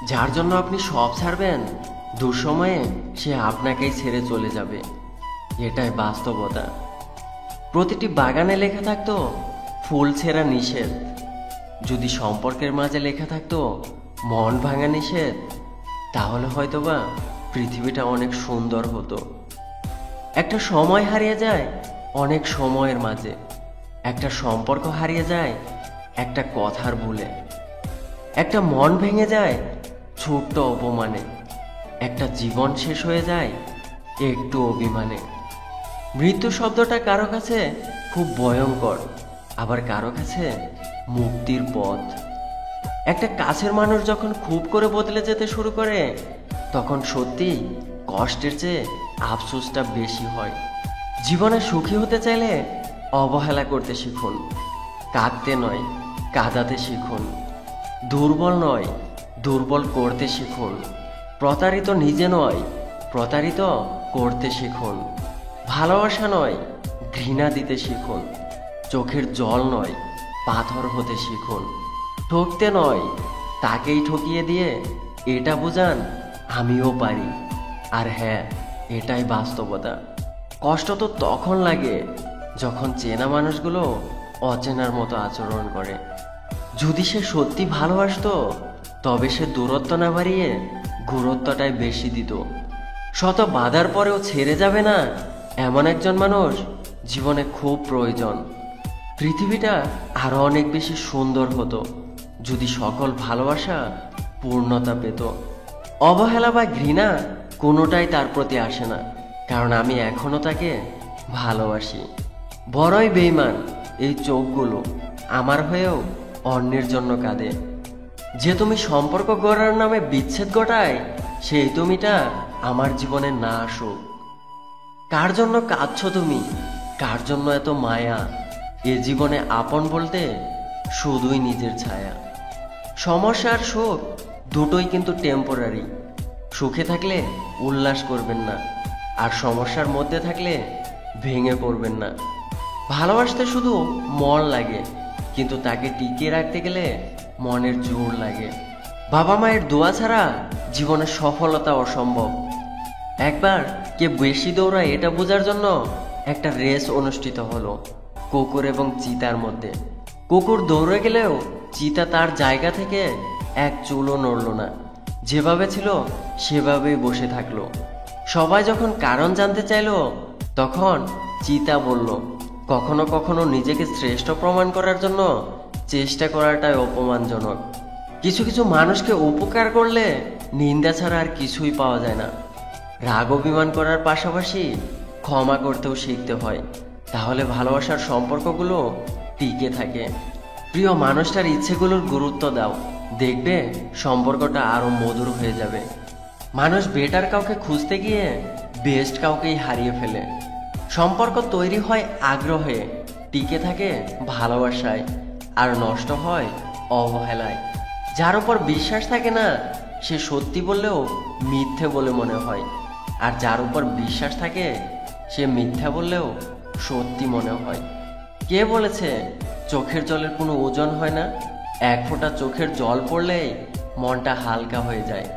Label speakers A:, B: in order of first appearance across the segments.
A: যার জন্য আপনি সব ছাড়বেন, দুঃসময়ে সে আপনাকেই ছেড়ে চলে যাবে। এটাই বাস্তবতা। প্রতিটি বাগানে লেখা থাকতো ফুল ছেঁড়া নিষেধ, যদি সম্পর্কের মাঝে লেখা থাকতো মন ভাঙা নিষেধ, তাহলে হয়তোবা পৃথিবীটা অনেক সুন্দর হতো। একটা সময় হারিয়ে যায় অনেক সময়ের মাঝে, একটা সম্পর্ক হারিয়ে যায় একটা কথার ভুলে, একটা মন ভেঙে যায় ছোট্ট অপমানে, একটা জীবন শেষ হয়ে যায় একটু অভিমানে। মৃত্যু শব্দটা কারো কাছে খুব ভয়ঙ্কর, আবার কারো কাছে মুক্তির পথ। একটা কাছের মানুষ যখন খুব করে বদলে যেতে শুরু করে, তখন সত্যি কষ্টের চেয়ে আফসোসটা বেশি হয়। জীবনে সুখী হতে চাইলে অবহেলা করতে শিখুন, কাঁদতে নয় কাঁদাতে শিখুন, দুর্বল নয় দুর্বল করতে শিখুন, প্রতারিত নিজে নয় প্রতারিত করতে শিখুন, ভালোবাসা নয় ঘৃণা দিতে শিখুন, চোখের জল নয় পাথর হতে শিখুন, ঠকতে নয় তাকেই ঠকিয়ে দিয়ে এটা বোঝান আমিও পারি। আর হ্যাঁ, এটাই বাস্তবতা। কষ্ট তো তখন লাগে যখন চেনা মানুষগুলো অচেনার মতো আচরণ করে। যদি সে সত্যি ভালোবাসতো, তবে সে দূরত্ব না বাড়িয়ে গুরুত্বটাই বেশি দিত। শত বাধার পরেও ছেড়ে যাবে না এমন একজন মানুষ জীবনে খুব প্রয়োজন। পৃথিবীটা আরো অনেক বেশি সুন্দর হতো যদি সকল ভালোবাসা পূর্ণতা পেত। অবহেলা বা ঘৃণা কোনোটাই তার প্রতি আসে না, কারণ আমি এখনো তাকে ভালোবাসি। বড়ই বেইমান এই চোখগুলো আমার হয়েও অন্যের জন্য কাঁদে। যে তুমি সম্পর্ক গড়ার নামে বিচ্ছেদ ঘটায়, সেই তুমিটা আমার জীবনে না আসুক। কার জন্য কাঁদছো তুমি, কার জন্য এত মায়া? এ জীবনে আপন বলতে শুধুই নিজের ছায়া। সমস্যা আর সুখ দুটোই কিন্তু টেম্পোরারি। সুখে থাকলে উল্লাস করবেন না, আর সমস্যার মধ্যে থাকলে ভেঙে পড়বেন না। ভালোবাসতে শুধু মন লাগে, কিন্তু তাকে টিকিয়ে রাখতে গেলে মনের জোর লাগে। বাবা মায়ের দোয়া ছাড়া জীবনে সফলতা অসম্ভব। একবার কে বেশি দৌড়ায় এটা বোঝার জন্য একটা রেস অনুষ্ঠিত হলো কুকুর এবং চিতার মধ্যে। কুকুর দৌড়ে গেলেও চিতা তার জায়গা থেকে এক চুলও নড়ল না, যেভাবে ছিল সেভাবেই বসে থাকলো। সবাই যখন কারণ জানতে চাইলো, তখন চিতা বলল, কখনো কখনো নিজেকে শ্রেষ্ঠ প্রমাণ করার জন্য চেষ্টা করাটাই অপমানজনক। কিছু কিছু মানুষকে উপকার করলে নিন্দা ছাড়া আর কিছুই পাওয়া যায় না। রাগ অভিমান করার পাশাপাশি ক্ষমা করতেও শিখতে হয়, তাহলে ভালোবাসার সম্পর্কগুলো টিকে থাকে। প্রিয় মানুষটার ইচ্ছেগুলোর গুরুত্ব দাও, দেখবে সম্পর্কটা আরো মধুর হয়ে যাবে। মানুষ বেটার কাউকে খুঁজতে গিয়ে বেস্ট কাউকেই হারিয়ে ফেলে। সম্পর্ক তৈরি হয় আগ্রহে, টিকে থাকে ভালোবাসায়, আর নষ্ট হয় অবহেলায়। যার উপর বিশ্বাস থাকে না, সে সত্যি বললেও মিথ্যে বলে মনে হয়, আর যার উপর বিশ্বাস থাকে সে মিথ্যা বললেও সত্যি মনে হয়। কে বলেছে চোখের জলের কোনো ওজন হয় না? এক ফোঁটা চোখের জল পড়লেই মনটা হালকা হয়ে যায়।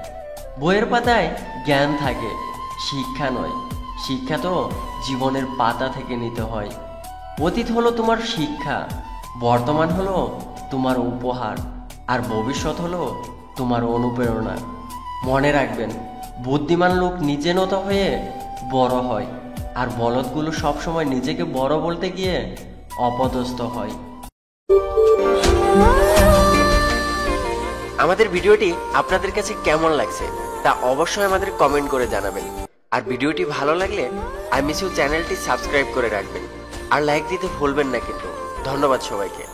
A: বইয়ের পাতায় জ্ঞান থাকে, শিক্ষা নয়। শিক্ষা তো জীবনের পাতা থেকে নিতে হয়। অতীত হলো তোমার শিক্ষা, বর্তমান হলো তোমার উপহার, আর ভবিষ্যৎ হলো তোমার অনুপ্রেরণা। মনে রাখবেন, বুদ্ধিমান লোক নিজে নত হয়ে বড় হয়, আর বলদগুলো সবসময় নিজেকে বড় বলতে গিয়ে অপদস্থ হয়। আমাদের ভিডিওটি আপনাদের কাছে কেমন লাগছে তা অবশ্যই আমাদের কমেন্ট করে জানাবেন। আর ভিডিওটি ভালো লাগলে আই মিস ইউ চ্যানেলটি সাবস্ক্রাইব করে রাখবেন, আর লাইক দিতে ভুলবেন না কিন্তু। ধন্যবাদ সবাইকে।